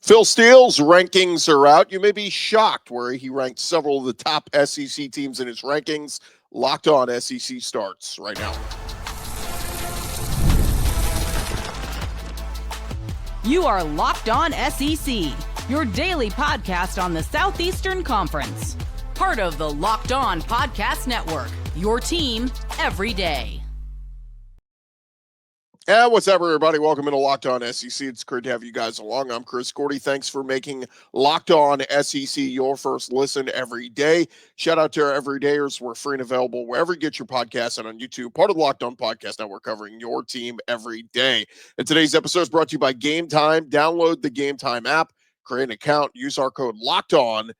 Phil Steele's rankings are out. You may be shocked where he ranked several of the top SEC teams in his rankings. Locked On SEC starts right now. You are Locked On SEC, your daily podcast on the Southeastern Conference. Part of the Locked On Podcast Network, your team every day. And what's up, everybody? Welcome into Locked On SEC. It's great to have you guys along. I'm Chris Gordy. Thanks for making Locked On SEC your first listen every day. Shout out to our everydayers. We're free and available wherever you get your podcasts and on YouTube. Part of the Locked On Podcast Network, covering your team every day. And today's episode is brought to you by Game Time. Download the Game Time app, create an account, use our code Locked On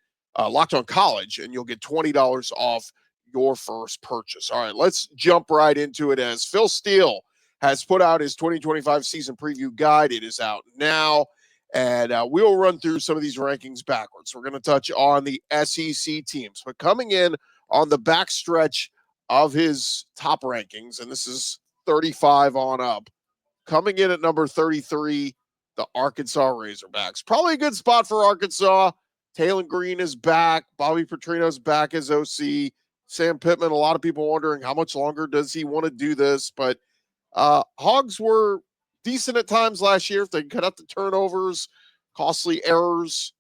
College, and you'll get $20 off your first purchase. All right, let's jump right into it as Phil Steele has put out his 2025 season preview guide. It is out now, and we will run through some of these rankings backwards. We're going to touch on the SEC teams, but coming in on the backstretch of his top rankings, and this is 35 on up, coming in at number 33, the Arkansas Razorbacks. Probably a good spot for Arkansas. Taylor Green is back. Bobby Petrino's back as OC. Sam Pittman, a lot of people wondering how much longer does he want to do this, but Hogs were decent at times last year. If they cut out the turnovers, costly errors,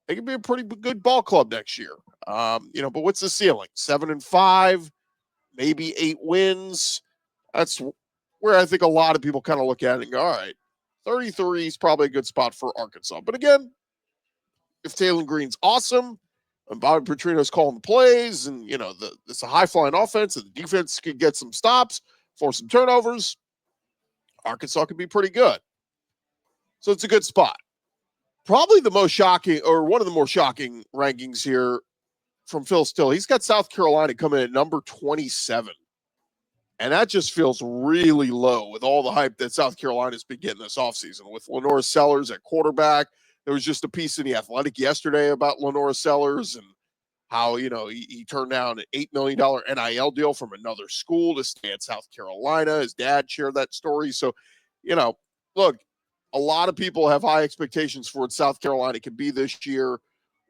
they could be a pretty good ball club next year. But what's the ceiling? 7-5, maybe 8 wins. That's where I think a lot of people kind of look at it and go, all right, 33 is probably a good spot for Arkansas. But again, if Taylor Green's awesome and Bobby Petrino's calling the plays and, it's a high-flying offense and the defense could get some stops, force some turnovers, Arkansas could be pretty good. So it's a good spot. Probably the most shocking, or one of the more shocking rankings here from Phil Steele. He's got South Carolina coming in at number 27. And that just feels really low with all the hype that South Carolina's been getting this offseason. With Lenora Sellers at quarterback, there was just a piece in The Athletic yesterday about Lenora Sellers and how, he turned down an $8 million NIL deal from another school to stay at South Carolina. His dad shared that story. So, look, a lot of people have high expectations for what South Carolina can be this year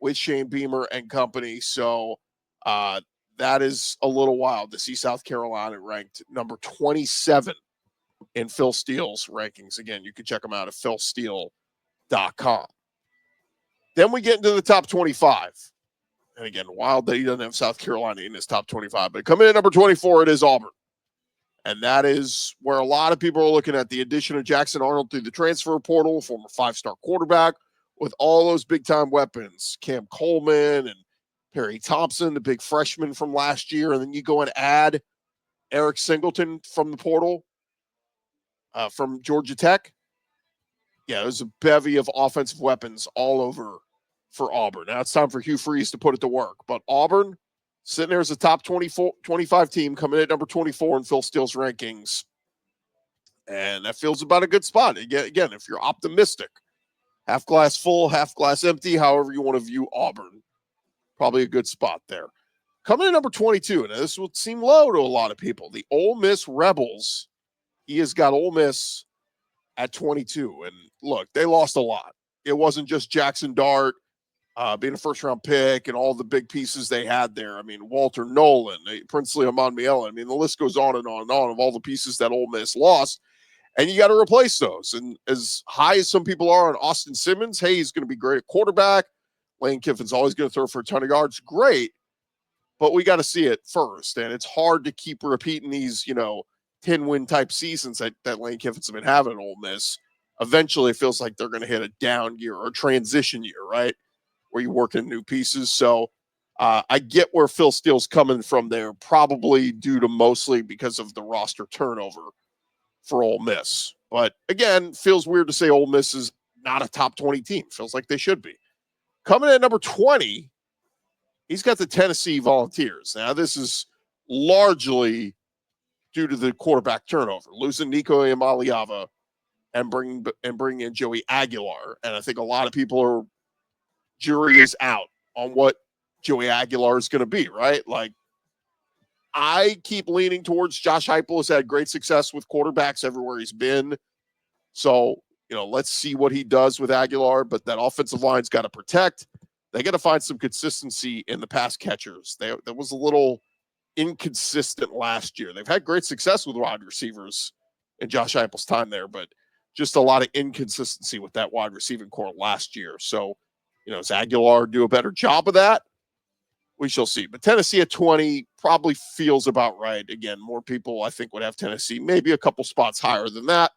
with Shane Beamer and company. So that is a little wild to see South Carolina ranked number 27 in Phil Steele's rankings. Again, you can check them out at philsteele.com. Then we get into the top 25. And again, wild that he doesn't have South Carolina in his top 25. But coming in at number 24, it is Auburn. And that is where a lot of people are looking at the addition of Jackson Arnold through the transfer portal, former 5-star quarterback, with all those big-time weapons, Cam Coleman and Perry Thompson, the big freshman from last year. And then you go and add Eric Singleton from the portal from Georgia Tech. Yeah, there's a bevy of offensive weapons all over for Auburn. Now it's time for Hugh Freeze to put it to work. But Auburn, sitting there as a top 25 team, coming in at number 24 in Phil Steele's rankings. And that feels about a good spot. Again, if you're optimistic, half glass full, half glass empty, however you want to view Auburn, probably a good spot there. Coming in at number 22, and this would seem low to a lot of people, the Ole Miss Rebels. He has got Ole Miss at 22. And look, they lost a lot. It wasn't just Jackson Dart being a first-round pick and all the big pieces they had there. I mean, Walter Nolan, Princely Amonmiela. I mean, the list goes on and on and on of all the pieces that Ole Miss lost, and you got to replace those. And as high as some people are on Austin Simmons, hey, he's going to be great at quarterback. Lane Kiffin's always going to throw for a ton of yards. Great, but we got to see it first. And it's hard to keep repeating these, 10-win type seasons that Lane Kiffin's been having at Ole Miss. Eventually, it feels like they're going to hit a down year or transition year, right? Where you work in new pieces. So I get where Phil Steele's coming from there, probably due to mostly because of the roster turnover for Ole Miss. But again, feels weird to say Ole Miss is not a top 20 team. Feels like they should be. Coming in at number 20, he's got the Tennessee Volunteers. Now, this is largely due to the quarterback turnover, losing Nico Iamaleava and bring in Joey Aguilar. And I think a lot of people are jury is out on what Joey Aguilar is going to be, right? Like, I keep leaning towards Josh Heupel has had great success with quarterbacks everywhere he's been. So let's see what he does with Aguilar, but that offensive line's got to protect. They got to find some consistency in the pass catchers. That was a little inconsistent last year. They've had great success with wide receivers in Josh Heupel's time there, but just a lot of inconsistency with that wide receiving core last year. So, does Aguilar do a better job of that? We shall see. But Tennessee at 20 probably feels about right. Again, more people, I think, would have Tennessee maybe a couple spots higher than that.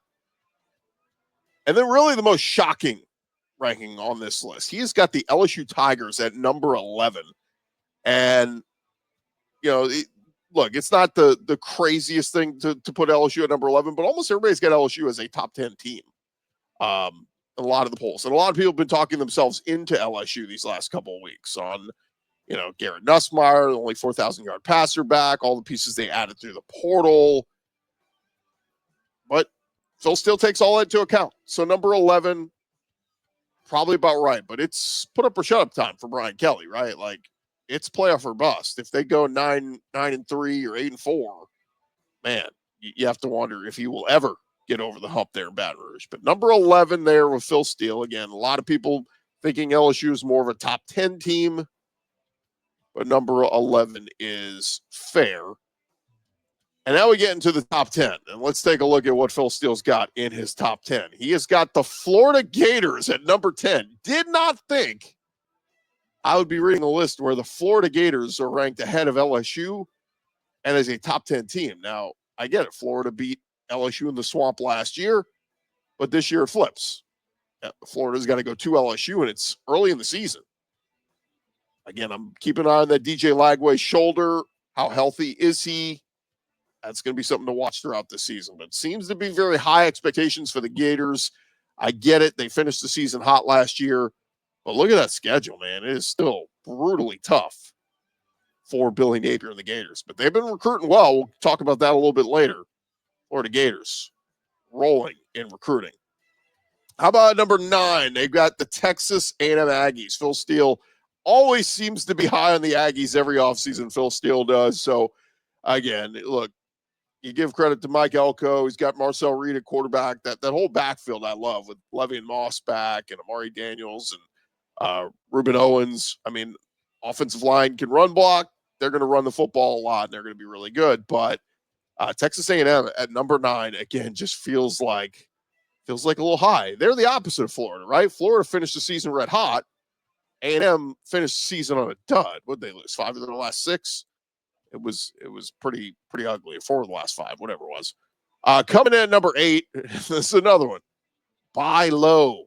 And then really the most shocking ranking on this list, he has got the LSU Tigers at number 11. And, look, it's not the craziest thing to put LSU at number 11, but almost everybody's got LSU as a top 10 team. A lot of the polls. And a lot of people have been talking themselves into LSU these last couple of weeks on, Garrett Nussmeier, the only 4,000-yard passer back, all the pieces they added through the portal. But Phil Steele takes all that into account. So number 11, probably about right. But it's put up or shut up time for Brian Kelly, right? Like, it's playoff or bust. If they go 9-3 or 8-4, man, you have to wonder if he will ever get over the hump there in Baton Rouge. But number 11 there with Phil Steele. Again, a lot of people thinking LSU is more of a top 10 team, but number 11 is fair. And now we get into the top 10, and let's take a look at what Phil Steele's got in his top 10. He has got the Florida Gators at number 10. Did not think I would be reading a list where the Florida Gators are ranked ahead of LSU and as a top 10 team. Now, I get it. Florida beat LSU in the swamp last year, but this year it flips. Florida's got to go to LSU, and it's early in the season. Again, I'm keeping an eye on that DJ Lagway shoulder. How healthy is he? That's going to be something to watch throughout the season. But it seems to be very high expectations for the Gators. I get it. They finished the season hot last year. But look at that schedule, man. It is still brutally tough for Billy Napier and the Gators. But they've been recruiting well. We'll talk about that a little bit later. Florida Gators rolling in recruiting. How about number 9? They've got the Texas A&M Aggies. Phil Steele always seems to be high on the Aggies every offseason. Phil Steele does. So, again, look, you give credit to Mike Elko. He's got Marcel Reed at quarterback. That whole backfield I love with Levy and Moss back and Amari Daniels and Ruben Owens. I mean, offensive line can run block. They're going to run the football a lot, and they're going to be really good. But Texas A&M at number 9, again, just feels like a little high. They're the opposite of Florida, right? Florida finished the season red hot. A&M finished the season on a dud. What'd they lose? 5 of their last 6? It was pretty ugly. 4 of the last 5, whatever it was. Coming in at number 8, this is another one. Buy low.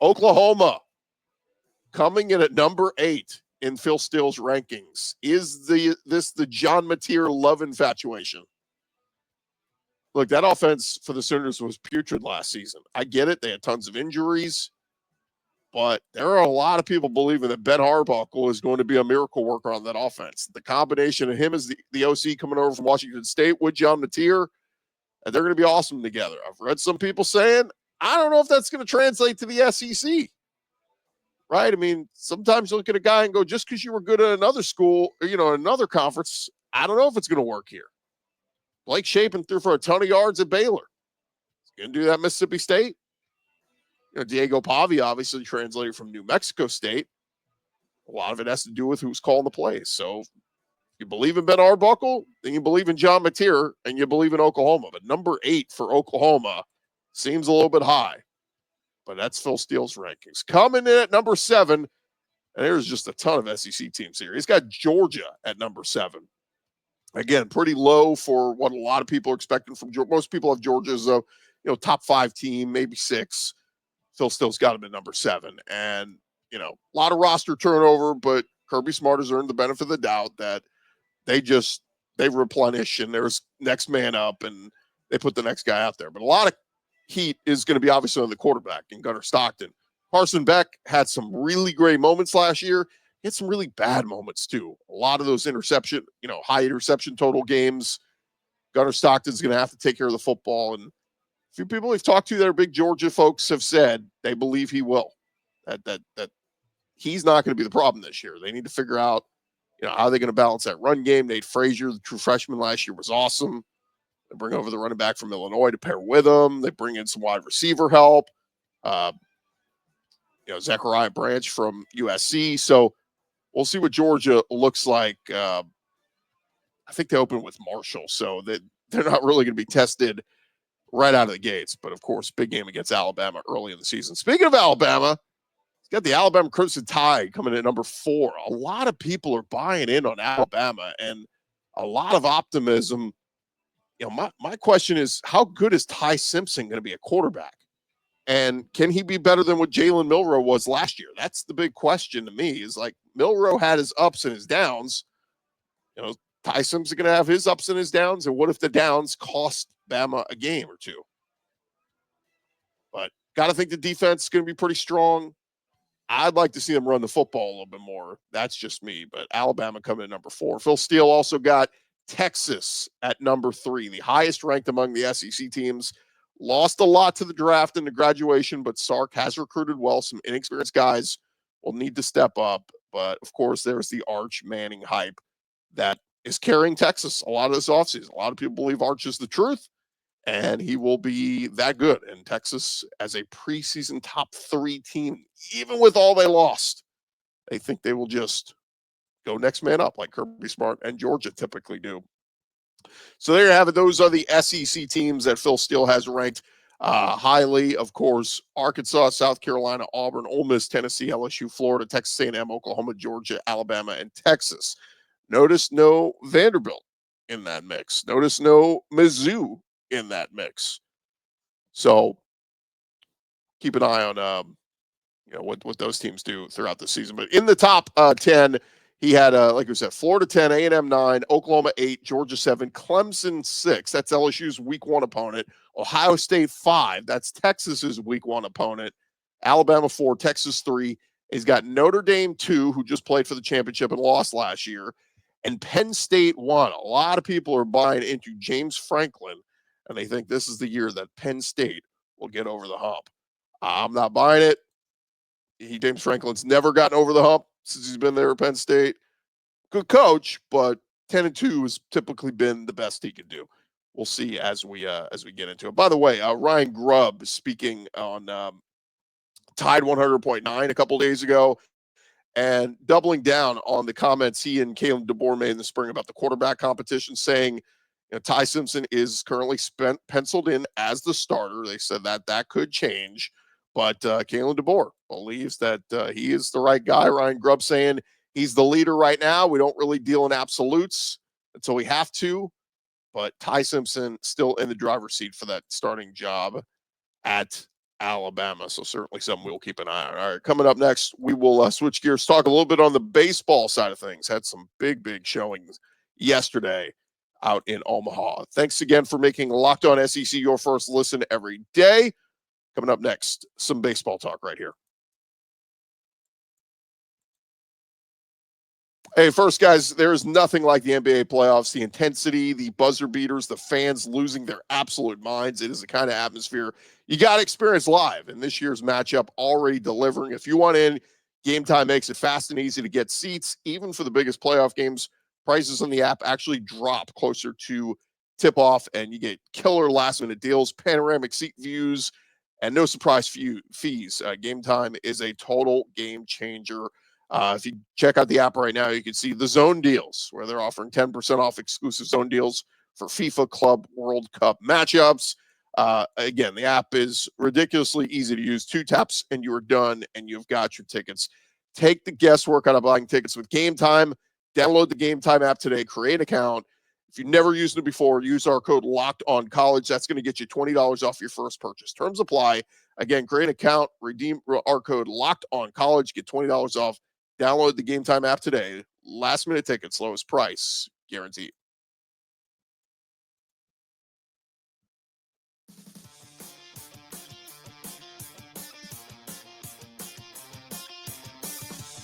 Oklahoma coming in at number 8 in Phil Steele's rankings. Is this the John Mateer love infatuation? Look, that offense for the Sooners was putrid last season. I get it. They had tons of injuries. But there are a lot of people believing that Ben Arbuckle is going to be a miracle worker on that offense. The combination of him as the OC coming over from Washington State with John Mateer, and they're going to be awesome together. I've read some people saying, I don't know if that's going to translate to the SEC. Right? I mean, sometimes you look at a guy and go, just because you were good at another school, another conference, I don't know if it's going to work here. Blake Shapen threw for a ton of yards at Baylor. He's going to do that at Mississippi State. Diego Pavi obviously translated from New Mexico State. A lot of it has to do with who's calling the plays. So if you believe in Ben Arbuckle, then you believe in John Mateer, and you believe in Oklahoma. But number 8 for Oklahoma seems a little bit high. But that's Phil Steele's rankings. Coming in at number 7, and there's just a ton of SEC teams here. He's got Georgia at number 7. Again, pretty low for what a lot of people are expecting from Georgia. Most people have Georgia as a top 5 team, maybe 6. Phil Steele's got him at number 7. And, a lot of roster turnover, but Kirby Smart has earned the benefit of the doubt that they replenish and there's next man up and they put the next guy out there. But a lot of heat is going to be obviously on the quarterback in Gunnar Stockton. Carson Beck had some really great moments last year. He had some really bad moments too. A lot of those high interception total games. Gunnar Stockton's going to have to take care of the football. And a few people we've talked to that are big Georgia folks have said they believe he will. That he's not going to be the problem this year. They need to figure out, how they're going to balance that run game. Nate Frazier, the true freshman last year, was awesome. They bring over the running back from Illinois to pair with him. They bring in some wide receiver help. Zachariah Branch from USC. So we'll see what Georgia looks like. I think they open with Marshall, so they're not really going to be tested right out of the gates. But, of course, big game against Alabama early in the season. Speaking of Alabama, it's got the Alabama Crimson Tide coming in at number 4. A lot of people are buying in on Alabama and a lot of optimism. My question is, how good is Ty Simpson going to be a quarterback? And can he be better than what Jalen Milroe was last year? That's the big question to me, is like Milroe had his ups and his downs. Ty Simpson's going to have his ups and his downs. And what if the downs cost Bama a game or two? But got to think the defense is going to be pretty strong. I'd like to see them run the football a little bit more. That's just me. But Alabama coming in number 4. Phil Steele also got Texas at number 3, the highest ranked among the SEC teams. Lost a lot to the draft and the graduation, but Sark has recruited well. Some inexperienced guys will need to step up. But, of course, there's the Arch Manning hype that is carrying Texas a lot of this offseason. A lot of people believe Arch is the truth, and he will be that good. And Texas, as a preseason top 3 team, even with all they lost, they think they will just go next man up like Kirby Smart and Georgia typically do. So there you have it. Those are the SEC teams that Phil Steele has ranked highly. Of course, Arkansas, South Carolina, Auburn, Ole Miss, Tennessee, LSU, Florida, Texas A&M, Oklahoma, Georgia, Alabama, and Texas. Notice no Vanderbilt in that mix. Notice no Mizzou in that mix. So keep an eye on what those teams do throughout the season. But in the top 10, he had, like we said, Florida 10, A&M 9, Oklahoma 8, Georgia 7, Clemson 6. That's LSU's week 1 opponent. Ohio State 5. That's Texas's week 1 opponent. Alabama 4, Texas 3. He's got Notre Dame 2, who just played for the championship and lost last year. And Penn State 1. A lot of people are buying into James Franklin, and they think this is the year that Penn State will get over the hump. I'm not buying it. James Franklin's never gotten over the hump since he's been there at Penn State. Good coach, but 10-2 has typically been the best he could do. We'll see as we get into it. By the way, Ryan Grubb speaking on Tide 100.9 a couple days ago and doubling down on the comments he and Kalen DeBoer made in the spring about the quarterback competition, saying Ty Simpson is currently penciled in as the starter. They said that could change. But Kalen DeBoer believes that he is the right guy. Ryan Grubb saying he's the leader right now. We don't really deal in absolutes until we have to. But Ty Simpson still in the driver's seat for that starting job at Alabama. So certainly something we'll keep an eye on. All right, coming up next, we will switch gears, talk a little bit on the baseball side of things. Had some big showings yesterday out in Omaha. Thanks again for making Locked On SEC your first listen every day. Coming up next, some baseball talk right here. Hey, first, guys, there is nothing like the NBA playoffs. The intensity, the buzzer beaters, the fans losing their absolute minds. It is the kind of atmosphere you got to experience live. And this year's matchup already delivering. If you want in, Game Time makes it fast and easy to get seats. Even for the biggest playoff games, prices on the app actually drop closer to tip-off, and you get killer last-minute deals, panoramic seat views, and no surprise fees. Game Time is a total game changer. If you check out the app right now, you can see the zone deals where they're offering 10% off exclusive zone deals for FIFA Club World Cup matchups. Again, the app is ridiculously easy to use. 2 taps and you're done, and you've got your tickets. Take the guesswork out of buying tickets with Game Time. Download the Game Time app today. Create an account. If you've never used it before, use our code LOCKEDONCollege. That's going to get you $20 off your first purchase. Terms apply. Again, create an account, redeem our code LOCKEDONCollege, get $20 off. Download the Game Time app today. Last minute tickets, lowest price, guaranteed.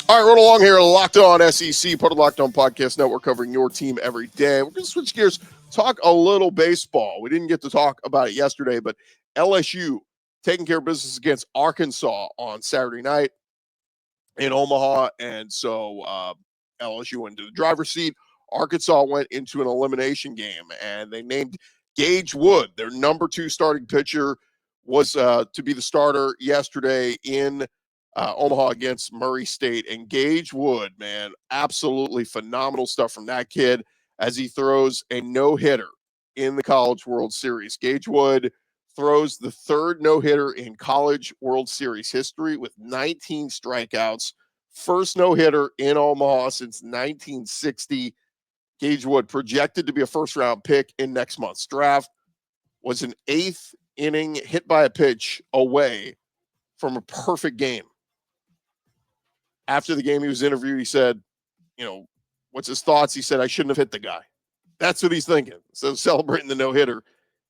All right, rolling along here, Locked On SEC, part of the Locked On Podcast Network, covering your team every day. We're going to switch gears, talk a little baseball. We didn't get to talk about it yesterday, but LSU taking care of business against Arkansas on Saturday night in Omaha, and so LSU went into the driver's seat. Arkansas went into an elimination game, and they named Gage Wood, their number 2 starting pitcher, was to be the starter yesterday in Omaha against Murray State. And Gage Wood, man, absolutely phenomenal stuff from that kid as he throws a no-hitter in the College World Series. Gage Wood throws the 3rd no-hitter in College World Series history with 19 strikeouts. First no-hitter in Omaha since 1960. Gage Wood, projected to be a first-round pick in next month's draft, was an 8th inning hit by a pitch away from a perfect game. After the game, he was interviewed. He said, what's his thoughts? He said, I shouldn't have hit the guy. That's what he's thinking. So celebrating the no-hitter,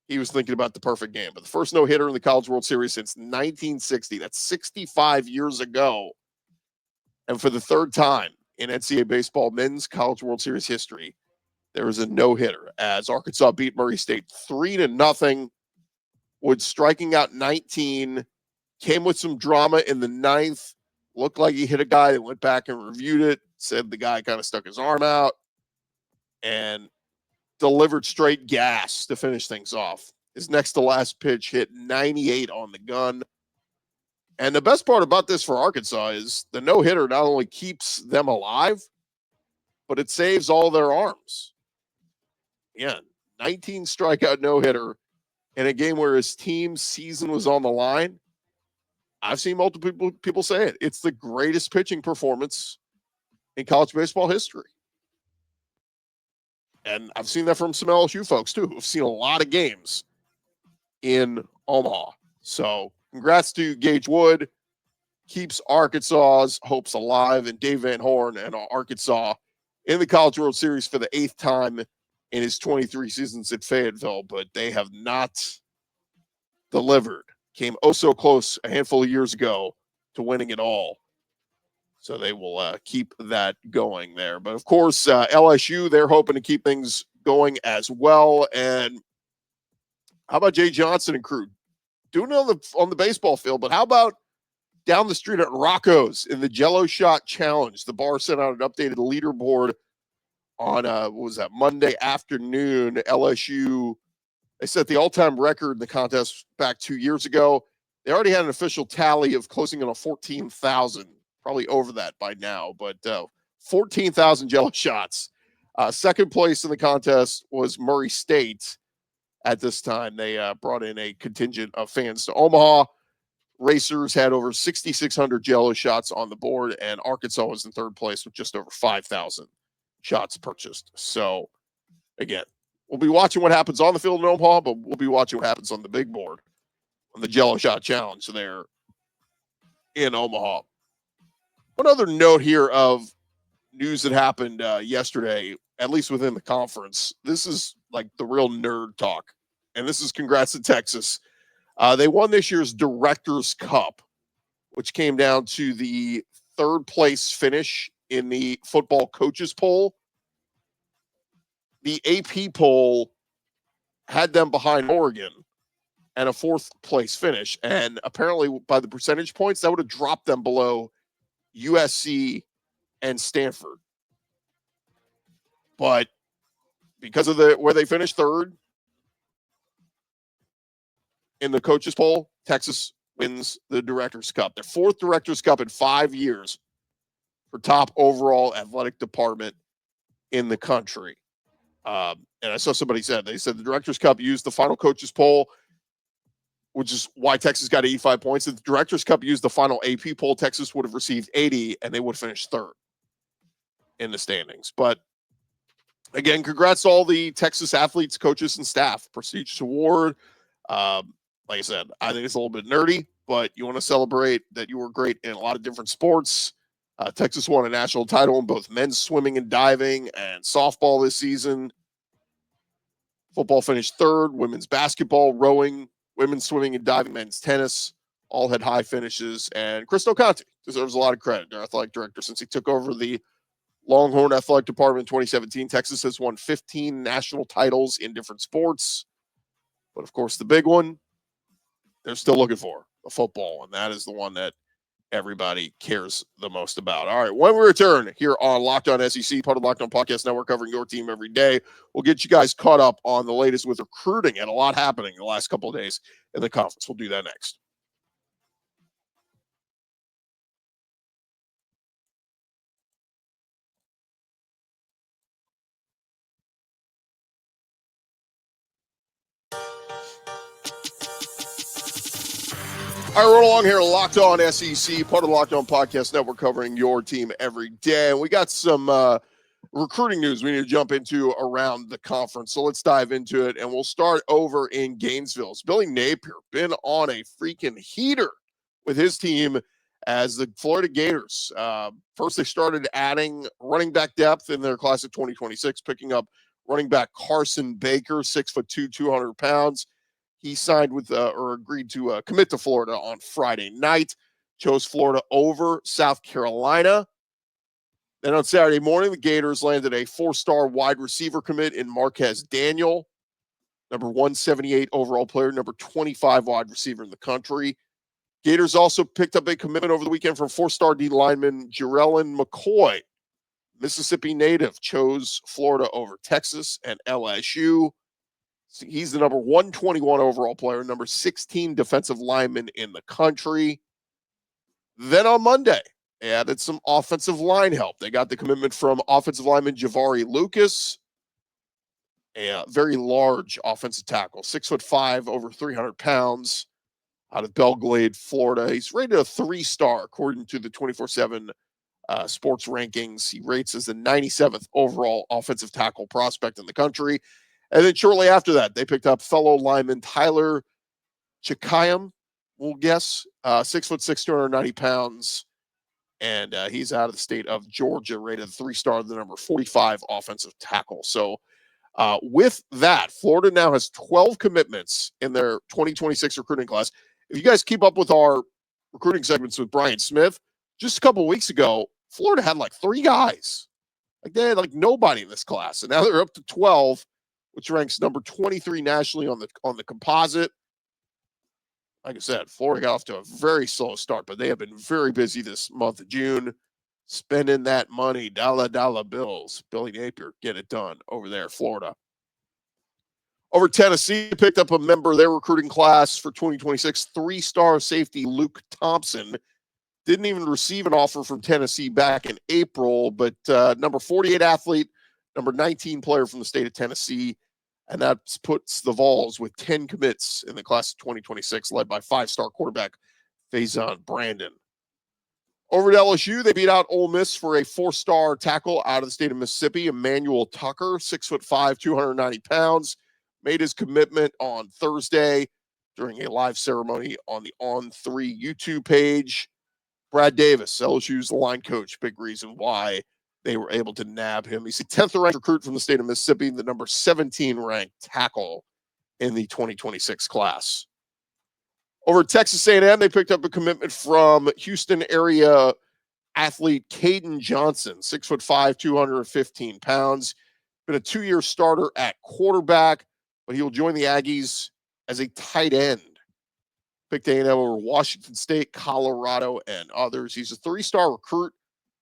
he was thinking about the perfect game. But the first no-hitter in the College World Series since 1960. That's 65 years ago. And for the 3rd time in NCAA baseball men's College World Series history, there was a no-hitter as Arkansas beat Murray State 3-0. Wood striking out 19, came with some drama in the 9th. Looked like he hit a guy that went back and reviewed it, said the guy kind of stuck his arm out, and delivered straight gas to finish things off. His next to last pitch hit 98 on the gun. And the best part about this for Arkansas is the no-hitter not only keeps them alive, but it saves all their arms. Again, 19 strikeout no-hitter in a game where his team's season was on the line. I've seen multiple people say it. It's the greatest pitching performance in college baseball history. And I've seen that from some LSU folks, too, who've seen a lot of games in Omaha. So congrats to Gage Wood. Keeps Arkansas's hopes alive, and Dave Van Horn and Arkansas in the College World Series for the 8th time in his 23 seasons at Fayetteville, but they have not delivered. Came oh so close a handful of years ago to winning it all. So they will keep that going there. But of course, LSU, they're hoping to keep things going as well. And how about Jay Johnson and crew? Doing it on the baseball field, but how about down the street at Rocco's in the Jello Shot Challenge? The bar sent out an updated leaderboard on Monday afternoon. LSU, they set the all-time record in the contest back 2 years ago. They already had an official tally of closing in on 14,000, probably over that by now, but 14,000 Jello shots. Second place in the contest was Murray State. At this time, they brought in a contingent of fans to Omaha. Racers had over 6,600 Jello shots on the board, and Arkansas was in 3rd place with just over 5,000 shots purchased. So, again, we'll be watching what happens on the field in Omaha, but we'll be watching what happens on the big board on the Jello Shot Challenge there in Omaha. One other note here of news that happened yesterday, at least within the conference. This is like the real nerd talk, and this is congrats to Texas. They won this year's Directors Cup, which came down to the 3rd place finish in the football coaches poll. The AP poll had them behind Oregon and a 4th place finish. And apparently by the percentage points, that would have dropped them below USC and Stanford. But because of where they finished 3rd in the coaches poll, Texas wins the Directors Cup. Their 4th Directors Cup in 5 years for top overall athletic department in the country. And I saw somebody said the Directors Cup used the final coaches poll, which is why Texas got 85 points. If the Directors Cup used the final AP poll, Texas would have received 80, and they would have finished 3rd in the standings. But again, congrats to all the Texas athletes, coaches, and staff. Prestigious award. Like I said, I think it's a little bit nerdy, but you want to celebrate that you were great in a lot of different sports. Texas won a national title in both men's swimming and diving and softball this season. Football finished 3rd. Women's basketball, rowing, women's swimming and diving, men's tennis all had high finishes. And Chris Conte deserves a lot of credit, their athletic director, since he took over the Longhorn Athletic Department in 2017. Texas has won 15 national titles in different sports. But, of course, the big one, they're still looking for, the football, and that is the one that everybody cares the most about. All right, when we return here on Locked On SEC, part of Locked On Podcast Network, covering your team every day, we'll get you guys caught up on the latest with recruiting and a lot happening the last couple of days in the conference. We'll do that next. All right, roll along here, Locked On SEC, part of the Locked On Podcast Network, covering your team every day. And we got some recruiting news we need to jump into around the conference. So let's dive into it, and we'll start over in Gainesville. Billy Napier been on a freaking heater with his team as the Florida Gators. First, they started adding running back depth in their class of 2026, picking up running back Carson Baker, 6'2", 200 pounds. He signed with or agreed to commit to Florida on Friday night. Chose Florida over South Carolina. Then on Saturday morning, the Gators landed a 4-star wide receiver commit in Marquez Daniel, number 178 overall player, number 25 wide receiver in the country. Gators also picked up a commitment over the weekend from 4-star D lineman Jarellin McCoy. Mississippi native chose Florida over Texas and LSU. He's the number 121 overall player, number 16 defensive lineman in the country. Then on Monday, they added some offensive line help. They got the commitment from offensive lineman Javari Lucas, a very large offensive tackle, 6'5", over 300 pounds, out of Belglade, Florida. He's rated a 3-star according to the 24/7 sports rankings. He rates as the 97th overall offensive tackle prospect in the country. And then shortly after that, they picked up fellow lineman Tyler Chikayam, we'll guess, 6'6", 290 pounds. And he's out of the state of Georgia, rated 3-star, the number 45 offensive tackle. So with that, Florida now has 12 commitments in their 2026 recruiting class. If you guys keep up with our recruiting segments with Brian Smith, just a couple of weeks ago, Florida had like 3 guys. Like they had like nobody in this class. And now they're up to 12, which ranks number 23 nationally on the composite. Like I said, Florida got off to a very slow start, but they have been very busy this month of June, spending that money, dollar bills. Billy Napier, get it done over there, Florida. Over Tennessee, picked up a member of their recruiting class for 2026, 3-star safety Luke Thompson. Didn't even receive an offer from Tennessee back in April, but number 48 athlete, number 19 player from the state of Tennessee. And that puts the Vols with 10 commits in the class of 2026, led by 5-star quarterback Faison Brandon. Over at LSU, they beat out Ole Miss for a 4-star tackle out of the state of Mississippi, Emmanuel Tucker, 6'5", 290 pounds, made his commitment on Thursday during a live ceremony on the On3 YouTube page. Brad Davis, LSU's line coach, big reason why they were able to nab him. He's the 10th ranked recruit from the state of Mississippi, the number 17 ranked tackle in the 2026 class. Over at Texas A&M, they picked up a commitment from Houston area athlete Caden Johnson, 6'5", 215 pounds. Been a 2-year starter at quarterback, but he'll join the Aggies as a tight end. Picked A&M over Washington State, Colorado, and others. He's a 3-star recruit,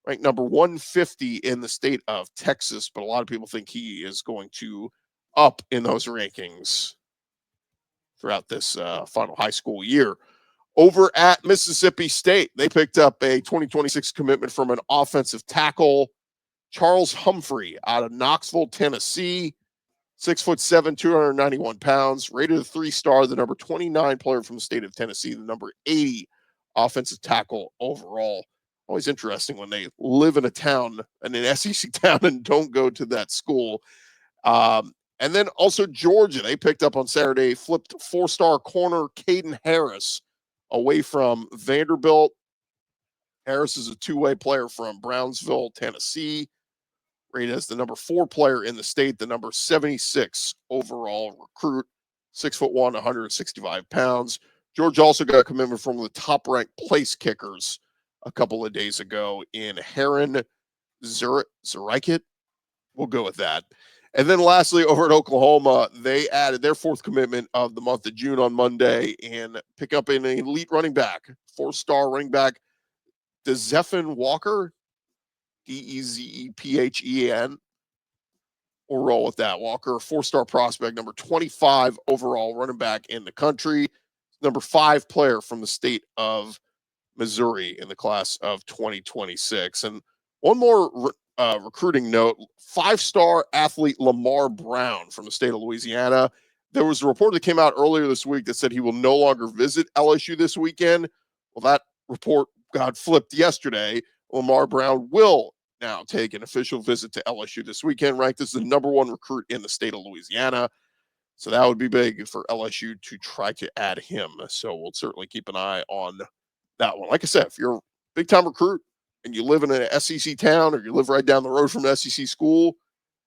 ranked number 150 in the state of Texas, but a lot of people think he is going to up in those rankings throughout this final high school year. Over at Mississippi State, they picked up a 2026 commitment from an offensive tackle, Charles Humphrey, out of Knoxville, Tennessee, 6'7", 291 pounds, rated a 3-star, the number 29 player from the state of Tennessee, the number 80 offensive tackle overall. Always interesting when they live in a town, in an SEC town, and don't go to that school. And then also Georgia, they picked up on Saturday, flipped 4-star corner Caden Harris away from Vanderbilt. Harris is a 2-way player from Brownsville, Tennessee, rated as the number 4 player in the state, the number 76 overall recruit, 6'1", 165 pounds. Georgia also got a commitment from the top-ranked place kickers a couple of days ago in Heron Zurikit. We'll go with that. And then lastly, over at Oklahoma, they added their 4th commitment of the month of June on Monday and pick up an elite running back, 4-star running back Dezephen Walker, Dezephen. We'll roll with that. Walker, 4-star prospect, number 25 overall running back in the country, number 5 player from the state of Missouri in the class of 2026. And one more recruiting note, 5-star athlete Lamar Brown from the state of Louisiana. There was a report that came out earlier this week that said he will no longer visit LSU this weekend. Well, that report got flipped yesterday. Lamar Brown will now take an official visit to LSU this weekend, ranked as the number 1 recruit in the state of Louisiana. So that would be big for LSU to try to add him. So we'll certainly keep an eye on that one. Like I said, if you're a big-time recruit and you live in an SEC town or you live right down the road from an SEC school,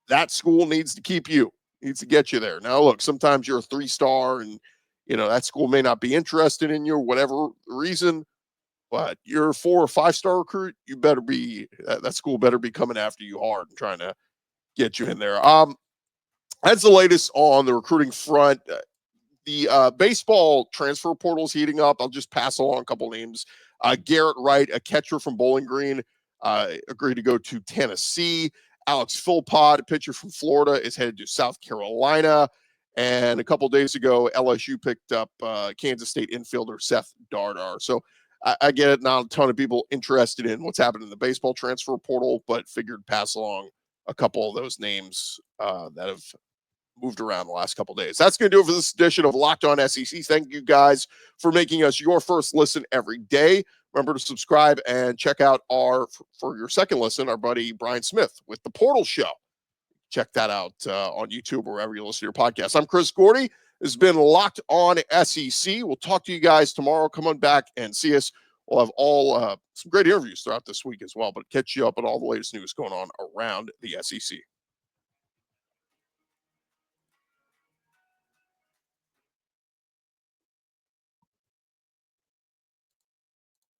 that school needs to keep you, needs to get you there. Now, look, sometimes you're a 3-star and, that school may not be interested in you, whatever reason, but you're a 4 or 5-star recruit, you better be, that school better be coming after you hard and trying to get you in there. That's the latest on the recruiting front. The baseball transfer portal is heating up. I'll just pass along a couple names. Garrett Wright, a catcher from Bowling Green, agreed to go to Tennessee. Alex Philpott, a pitcher from Florida, is headed to South Carolina. And a couple days ago, LSU picked up Kansas State infielder Seth Dardar. So I get it. Not a ton of people interested in what's happening in the baseball transfer portal, but figured pass along a couple of those names that have moved around the last couple of days. That's going to do it for this edition of Locked On SEC. Thank you guys for making us your first listen every day. Remember to subscribe and check out for your second listen, our buddy Brian Smith with The Portal Show. Check that out on YouTube or wherever you listen to your podcast. I'm Chris Gordy. This has been Locked On SEC. We'll talk to you guys tomorrow. Come on back and see us. We'll have all some great interviews throughout this week as well, but catch you up on all the latest news going on around the SEC.